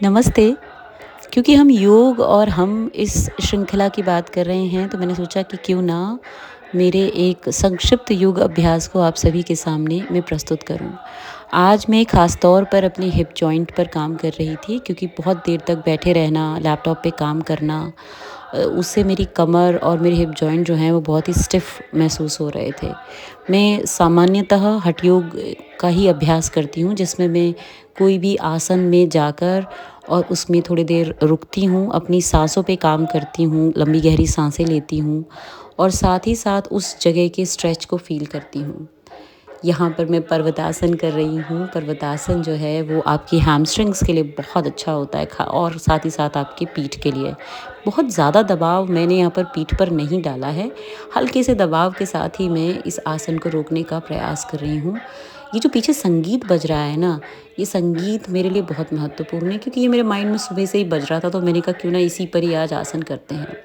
नमस्ते। क्योंकि हम योग और हम इस श्रृंखला की बात कर रहे हैं, तो मैंने सोचा कि क्यों ना मेरे एक संक्षिप्त योग अभ्यास को आप सभी के सामने मैं प्रस्तुत करूं। आज मैं ख़ास तौर पर अपनी हिप जॉइंट पर काम कर रही थी, क्योंकि बहुत देर तक बैठे रहना, लैपटॉप पे काम करना, उससे मेरी कमर और मेरे हिप जॉइंट जो हैं वो बहुत ही स्टिफ़ महसूस हो रहे थे। मैं सामान्यतः हठ योग का ही अभ्यास करती हूँ, जिसमें मैं कोई भी आसन में जाकर और उसमें थोड़ी देर रुकती हूँ, अपनी साँसों पे काम करती हूँ, लंबी गहरी साँसें लेती हूँ और साथ ही साथ उस जगह के स्ट्रेच को फ़ील करती हूँ। यहाँ पर मैं पर्वतासन कर रही हूँ। पर्वतासन जो है वो आपकी हैमस्ट्रिंग्स के लिए बहुत अच्छा होता है, खा और साथ ही साथ आपकी पीठ के लिए। बहुत ज़्यादा दबाव मैंने यहाँ पर पीठ पर नहीं डाला है। हल्के से दबाव के साथ ही मैं इस आसन को रोकने का प्रयास कर रही हूँ। ये जो पीछे संगीत बज रहा है ना, ये संगीत मेरे लिए बहुत महत्वपूर्ण है, क्योंकि ये मेरे माइंड में सुबह से ही बज रहा था, तो मैंने कहा क्यों ना इसी पर ही आज आसन करते हैं।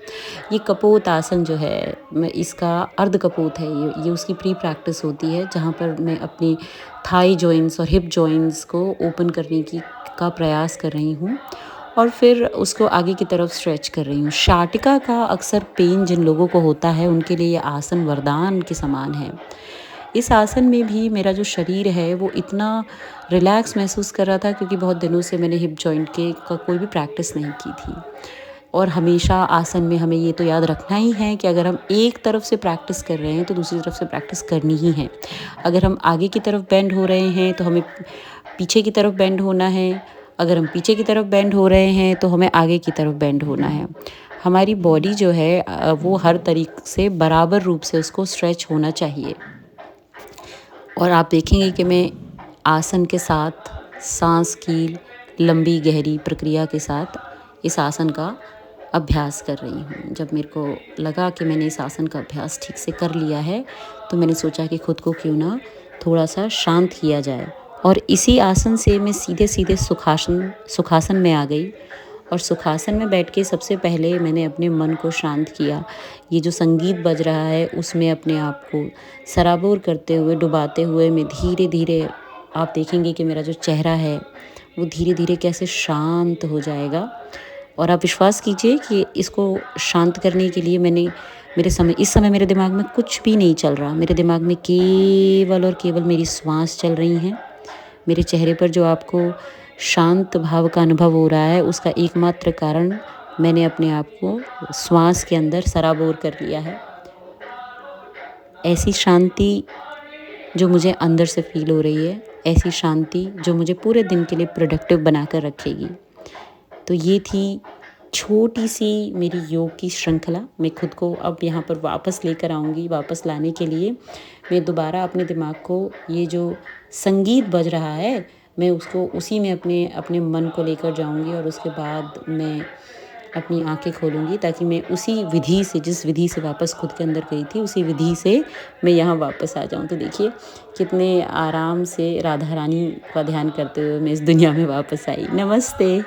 ये कपोत आसन जो है, मैं इसका अर्ध कपोत है, ये उसकी प्री प्रैक्टिस होती है, जहाँ पर मैं अपनी थाई जॉइंट्स और हिप जॉइंट्स को ओपन करने की का प्रयास कर रही हूँ और फिर उसको आगे की तरफ स्ट्रेच कर रही हूँ। शाटिका का अक्सर पेन जिन लोगों को होता है, उनके लिए ये आसन वरदान के समान है। इस आसन में भी मेरा जो शरीर है वो इतना रिलैक्स महसूस कर रहा था, क्योंकि बहुत दिनों से मैंने हिप जॉइंट के का कोई भी प्रैक्टिस नहीं की थी। और हमेशा आसन में हमें ये तो याद रखना ही है कि अगर हम एक तरफ से प्रैक्टिस कर रहे हैं तो दूसरी तरफ से प्रैक्टिस करनी ही है। अगर हम आगे की तरफ बेंड हो रहे हैं तो हमें पीछे की तरफ बेंड होना है। अगर हम पीछे की तरफ बेंड हो रहे हैं तो हमें आगे की तरफ बेंड होना है। हमारी बॉडी जो है वो हर तरीक़े से बराबर रूप से उसको स्ट्रेच होना चाहिए। और आप देखेंगे कि मैं आसन के साथ सांस की लंबी गहरी प्रक्रिया के साथ इस आसन का अभ्यास कर रही हूँ। जब मेरे को लगा कि मैंने इस आसन का अभ्यास ठीक से कर लिया है, तो मैंने सोचा कि खुद को क्यों ना थोड़ा-सा शांत किया जाए, और इसी आसन से मैं सीधे-सीधे सुखासन में आ गई। और सुखासन में बैठ के सबसे पहले मैंने अपने मन को शांत किया। ये जो संगीत बज रहा है उसमें अपने आप को सराबोर करते हुए, डुबाते हुए मैं धीरे-धीरे, आप देखेंगे कि मेरा जो चेहरा है वो धीरे-धीरे कैसे शांत हो जाएगा। और आप विश्वास कीजिए कि इसको शांत करने के लिए इस समय मेरे दिमाग में कुछ भी नहीं चल रहा। मेरे दिमाग में केवल और केवल मेरी श्वास चल रही हैं। मेरे चेहरे पर जो आपको शांत भाव का अनुभव हो रहा है, उसका एकमात्र कारण मैंने अपने आप को श्वास के अंदर सराबोर कर लिया है। ऐसी शांति जो मुझे अंदर से फ़ील हो रही है, ऐसी शांति जो मुझे पूरे दिन के लिए प्रोडक्टिव बनाकर रखेगी। तो ये थी छोटी-सी मेरी योग की श्रृंखला। मैं खुद को अब यहाँ पर वापस लेकर आऊँगी। वापस लाने के लिए मैं दोबारा अपने दिमाग को, ये जो संगीत बज रहा है, मैं उसको उसी में अपने अपने मन को लेकर जाऊँगी, और उसके बाद मैं अपनी आँखें खोलूँगी, ताकि मैं उसी विधि से, जिस विधि से वापस खुद के अंदर गई थी, उसी विधि से मैं यहाँ वापस आ जाऊँ। तो देखिए कितने आराम से राधा रानी का ध्यान करते हुए मैं इस दुनिया में वापस आई। नमस्ते।